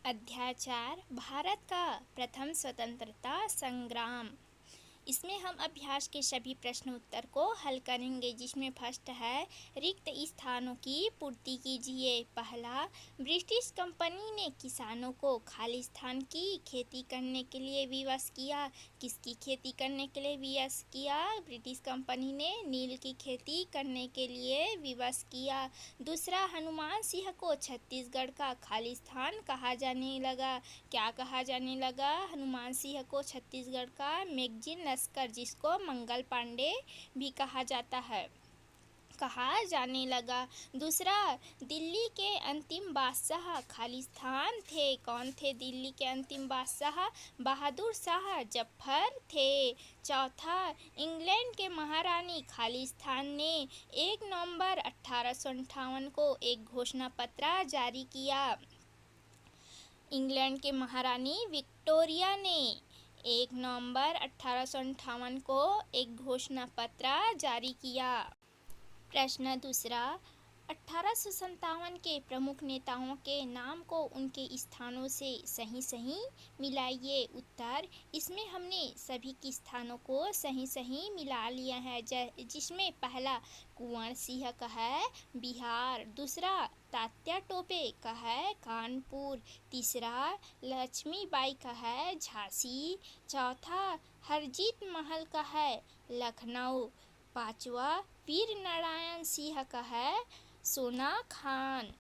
अध्याय 4 भारत का प्रथम स्वतंत्रता संग्राम। इसमें हम अभ्यास के सभी प्रश्न उत्तर को हल करेंगे, जिसमें फर्स्ट है रिक्त स्थानों की पूर्ति कीजिए। पहला, ब्रिटिश कंपनी ने किसानों को खालिस्तान की खेती करने के लिए विवश किया। किसकी खेती करने के लिए विवश किया? ब्रिटिश कंपनी ने नील की खेती करने के लिए विवश किया। दूसरा, हनुमान सिंह को छत्तीसगढ़ का खालिस्तान कहा जाने लगा। क्या कहा जाने लगा? हनुमान सिंह को छत्तीसगढ़ का मैगजीन लश्कर, जिसको मंगल पांडे भी कहा जाता है, कहा जाने लगा। दूसरा, दिल्ली के अंतिम बादशाह खालिस्तान थे। कौन थे दिल्ली के अंतिम बादशाह? बहादुर शाह जफर थे। चौथा, इंग्लैंड के महारानी खालिस्तान ने 1 नवंबर 1858 को एक घोषणा पत्र जारी किया। इंग्लैंड के महारानी विक्टोरिया ने 1 नवंबर 1858 को एक घोषणा पत्र जारी किया। प्रश्न दूसरा, 1857 के प्रमुख नेताओं के नाम को उनके स्थानों से सही मिलाइए। उत्तर, इसमें हमने सभी के स्थानों को सही मिला लिया है, जिसमें पहला कुंवर सिंह का है बिहार, दूसरा तात्या टोपे का है कानपुर, तीसरा लक्ष्मीबाई का है झांसी, चौथा हरजीत महल का है लखनऊ, पांचवा वीर नारायण सिंह का है सोनाखान।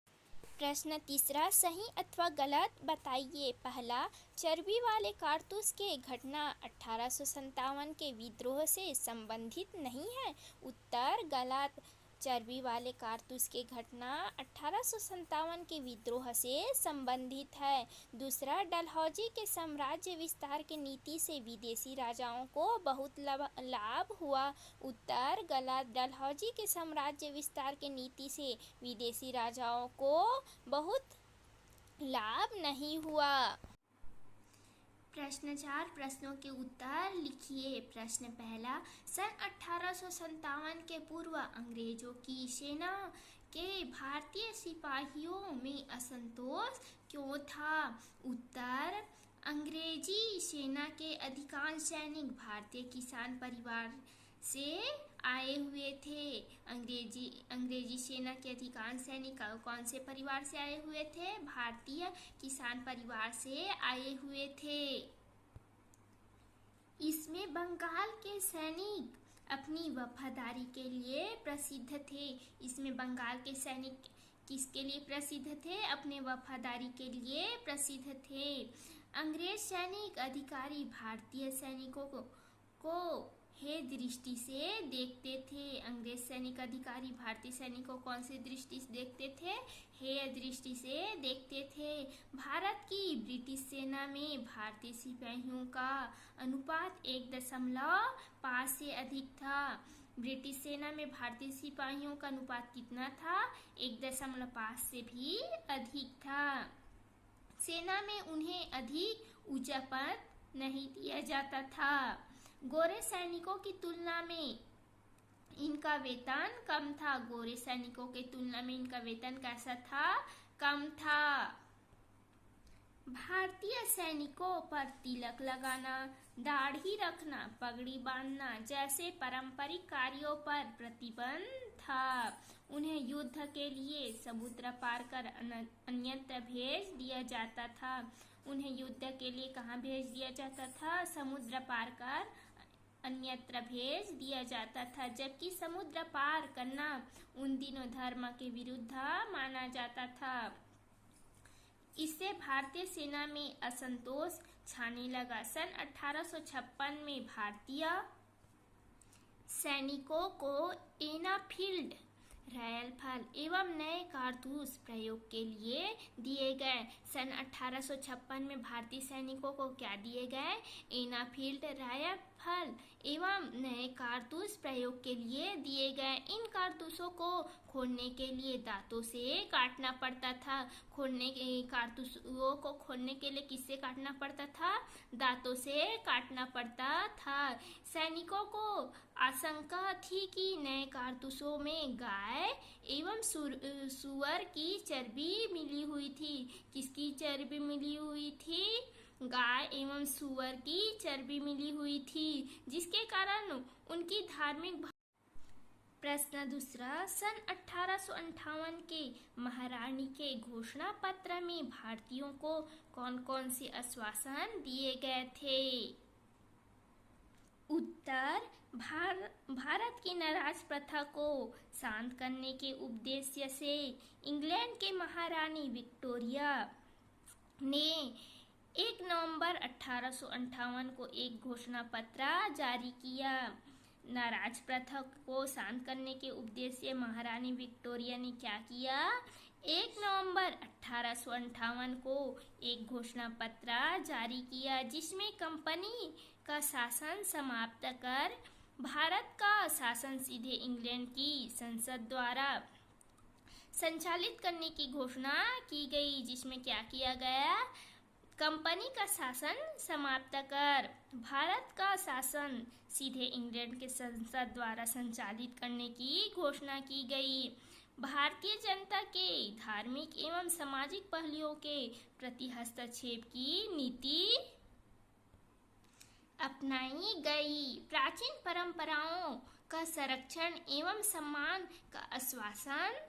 प्रश्न तीसरा, सही अथवा गलत बताइए। पहला, चर्बी वाले कारतूस के घटना 1857 के विद्रोह से संबंधित नहीं है। उत्तर, गलत। चर्बी वाले कारतूस के घटना 1857 के विद्रोह से संबंधित है। दूसरा, डलहौजी के साम्राज्य विस्तार की नीति से विदेशी राजाओं को बहुत लाभ हुआ। उत्तर, गलत। डलहौजी के साम्राज्य विस्तार की नीति से विदेशी राजाओं को बहुत लाभ नहीं हुआ। प्रश्न 4 प्रश्नों के उत्तर लिखिए। प्रश्न पहला, सन 1857 के पूर्व अंग्रेजों की सेना के भारतीय सिपाहियों में असंतोष क्यों था? उत्तर, अंग्रेजी सेना के अधिकांश सैनिक भारतीय किसान परिवार से आए हुए थे। अंग्रेजी सेना के अधिकांश सैनिक कौन से परिवार से आए हुए थे? भारतीय किसान परिवार से आए हुए थे। इसमें बंगाल के सैनिक अपनी वफादारी के लिए प्रसिद्ध थे। इसमें बंगाल के सैनिक किसके लिए प्रसिद्ध थे? अपने वफादारी के लिए प्रसिद्ध थे। अंग्रेज सैनिक अधिकारी भारतीय सैनिकों को हे दृष्टि से देखते थे। अंग्रेज सैनिक अधिकारी भारतीय सैनिकों कौन सी दृष्टि से देखते थे? हे दृष्टि से देखते थे। भारत की ब्रिटिश सेना में भारतीय सिपाहियों का अनुपात 1.5 से अधिक था। ब्रिटिश सेना में भारतीय सिपाहियों का अनुपात कितना था? 1.5 से भी अधिक था। सेना में उन्हें अधिक ऊंचा पद नहीं दिया जाता था। गोरे सैनिकों की तुलना में इनका वेतन कम था। गोरे सैनिकों की तुलना में इनका वेतन कैसा था? कम था। भारतीय सैनिकों पर तिलक लगाना, दाढ़ी रखना, पगड़ी बांधना जैसे पारंपरिक कार्यों पर प्रतिबंध था। उन्हें युद्ध के लिए समुद्र पार कर अन्यत्र भेज दिया जाता था। उन्हें युद्ध के लिए कहाँ भेज दिया जाता था? समुद्र पार कर अन्यत्र भेज दिया जाता था, जबकि समुद्र पार करना उन दिनों धर्म के विरुद्ध माना जाता था। इससे भारतीय सेना में असंतोष छाने लगा। सन 1856 में भारतीय सैनिकों को एनाफील्ड राइफल एवं नए कारतूस प्रयोग के लिए दिए गए। सन 1856 में भारतीय सैनिकों को क्या दिए गए? एनाफील्ड राइफल एवं नए कारतूस प्रयोग के लिए दिए गए। इन कारतूसों को खोलने के लिए दांतों से काटना पड़ता था। कारतूसों को खोलने के लिए किससे काटना पड़ता था? दांतों से काटना पड़ता था। सैनिकों को आशंका थी कि नए कारतूसों में गाय एवं सुअर की चर्बी मिली हुई थी। किसकी चर्बी मिली हुई थी? गाय एवं सुअर की चर्बी मिली हुई थी, जिसके कारण उनकी धार्मिक। प्रश्न दूसरा, सन 1858 के महारानी के घोषणा पत्र में भारतीयों को कौन कौन से आश्वासन दिए गए थे? उत्तर, भारत की नाराज प्रथा को शांत करने के उद्देश्य से इंग्लैंड के महारानी विक्टोरिया ने 1 नवंबर 1858 को एक घोषणा पत्र जारी किया। नाराज प्रथा को शांत करने के उद्देश्य महारानी विक्टोरिया ने क्या किया? 1 नवंबर 1858 को एक घोषणा पत्र जारी किया, जिसमें कंपनी का शासन समाप्त कर भारत का शासन सीधे इंग्लैंड की संसद द्वारा संचालित करने की घोषणा की गई। जिसमें क्या किया गया? कंपनी का शासन समाप्त कर भारत का शासन सीधे इंग्लैंड के संसद द्वारा संचालित करने की घोषणा की गई। भारतीय जनता के धार्मिक एवं सामाजिक पहलुओं के प्रति हस्तक्षेप की नीति अपनाई गई। प्राचीन परंपराओं का संरक्षण एवं सम्मान का आश्वासन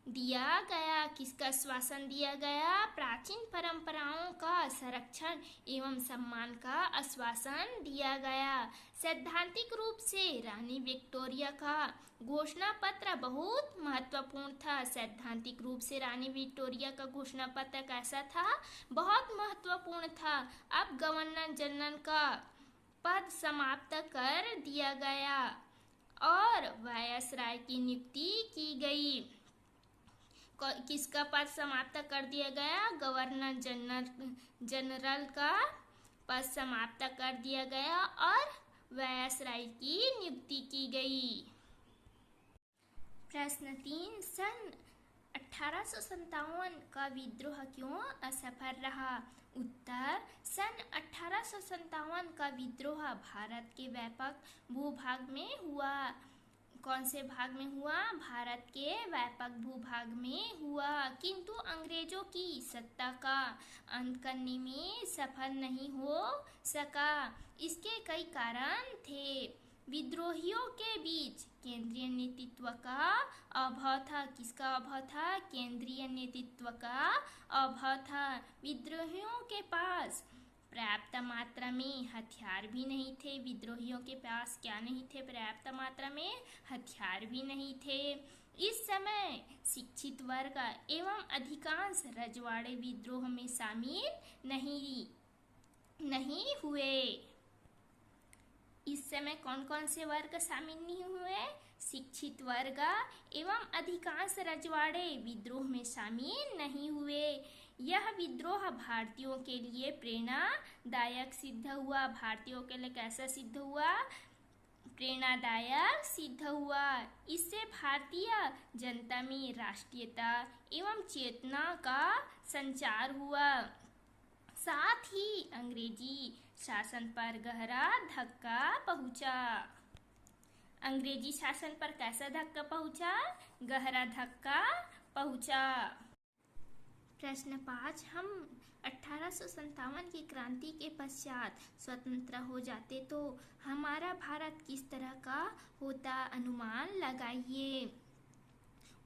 दिया गया। किसका आश्वासन दिया गया? प्राचीन परंपराओं का संरक्षण एवं सम्मान का आश्वासन दिया गया। सैद्धांतिक रूप से रानी विक्टोरिया का घोषणा पत्र बहुत महत्वपूर्ण था। सैद्धांतिक रूप से रानी विक्टोरिया का घोषणा पत्र कैसा था? बहुत महत्वपूर्ण था। अब गवर्नर जनरल का पद समाप्त कर दिया गया और वायसराय की नियुक्ति की गई। किसका पद समाप्त कर दिया गया? गवर्नर जनरल का पद समाप्त कर दिया गया और वायसराय की नियुक्ति की गई। प्रश्न 3, सन 1857 का विद्रोह क्यों असफल रहा? उत्तर, सन 1857 का विद्रोह भारत के व्यापक भूभाग में हुआ। कौन से भाग में हुआ? भारत के व्यापक भूभाग में हुआ, किंतु अंग्रेजों की सत्ता का अंत करने में सफल नहीं हो सका। इसके कई कारण थे। विद्रोहियों के बीच केंद्रीय नेतृत्व का अभाव था। किसका अभाव था? केंद्रीय नेतृत्व का अभाव था। विद्रोहियों के पास पर्याप्त मात्रा में हथियार भी नहीं थे। विद्रोहियों के पास क्या नहीं थे? पर्याप्त मात्रा में हथियार भी नहीं थे। इस समय शिक्षित वर्ग एवं अधिकांश रजवाड़े विद्रोह में शामिल नहीं हुए। इस समय कौन कौन से वर्ग शामिल नहीं हुए? शिक्षित वर्ग एवं अधिकांश रजवाड़े विद्रोह में शामिल नहीं हुए। यह विद्रोह भारतीयों के लिए प्रेरणादायक सिद्ध हुआ। भारतीयों के लिए कैसा सिद्ध हुआ? प्रेरणादायक सिद्ध हुआ। इससे भारतीय जनता में राष्ट्रीयता एवं चेतना का संचार हुआ। साथ ही अंग्रेजी शासन पर गहरा धक्का पहुंचा। अंग्रेजी शासन पर कैसा धक्का पहुंचा? गहरा धक्का पहुंचा। प्रश्न 5, हम 1857 की क्रांति के पश्चात स्वतंत्र हो जाते तो हमारा भारत किस तरह का होता? अनुमान लगाइए।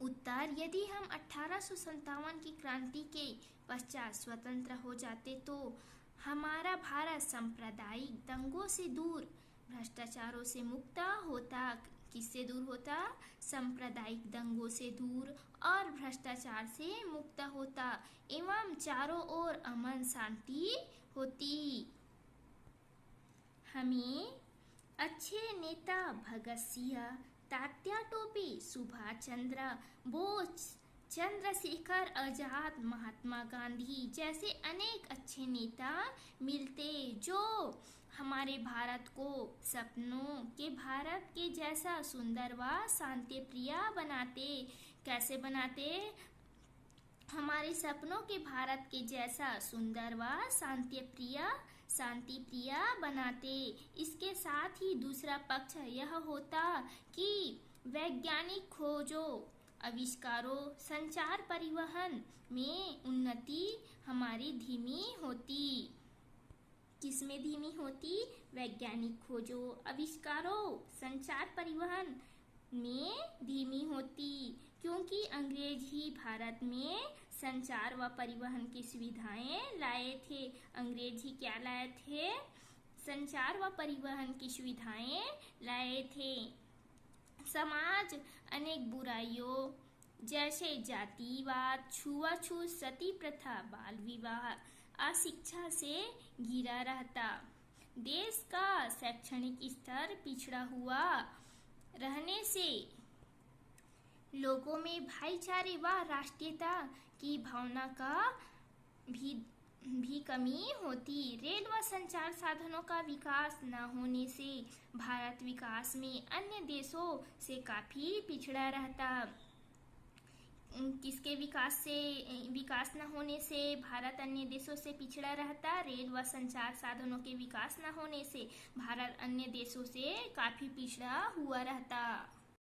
उत्तर, यदि हम 1857 की क्रांति के पश्चात स्वतंत्र हो जाते तो हमारा भारत सांप्रदायिक दंगों से दूर, भ्रष्टाचारों से मुक्त होता। किससे दूर होता? सांप्रदायिक दंगों से दूर और भ्रष्टाचार से मुक्त होता एवं चारों ओर अमन शांति होती। हमें अच्छे नेता भगत सिंह, तात्या टोपे, सुभाष चंद्र बोस, चंद्रशेखर आजाद, महात्मा गांधी जैसे अनेक अच्छे नेता मिलते, जो हमारे भारत को सपनों के भारत के जैसा सुंदर व शांति प्रिय बनाते। कैसे बनाते? हमारे सपनों के भारत के जैसा सुंदर व शांति प्रिय बनाते। इसके साथ ही दूसरा पक्ष यह होता कि वैज्ञानिक खोजों, आविष्कारों, संचार परिवहन में उन्नति हमारी धीमी होती। किसमें धीमी होती? वैज्ञानिक खोजों, आविष्कारों, संचार परिवहन में धीमी होती, क्योंकि अंग्रेज ही भारत में संचार व परिवहन की सुविधाएं लाए थे। अंग्रेज ही क्या लाए थे? संचार व परिवहन की सुविधाएं लाए थे। समाज अनेक बुराइयों जैसे जातिवाद, छुआछूत, सती प्रथा, बाल विवाह, अशिक्षा से घिरा रहता। देश का शैक्षणिक स्तर पिछड़ा हुआ रहने से लोगों में भाईचारे व राष्ट्रीयता की भावना का भी कमी होती। रेल व संचार साधनों का विकास न होने से भारत विकास में अन्य देशों से काफी पिछड़ा रहता। किसके विकास न होने से भारत अन्य देशों से पिछड़ा रहता? रेल व संचार साधनों के विकास न होने से भारत अन्य देशों से काफी पिछड़ा हुआ रहता।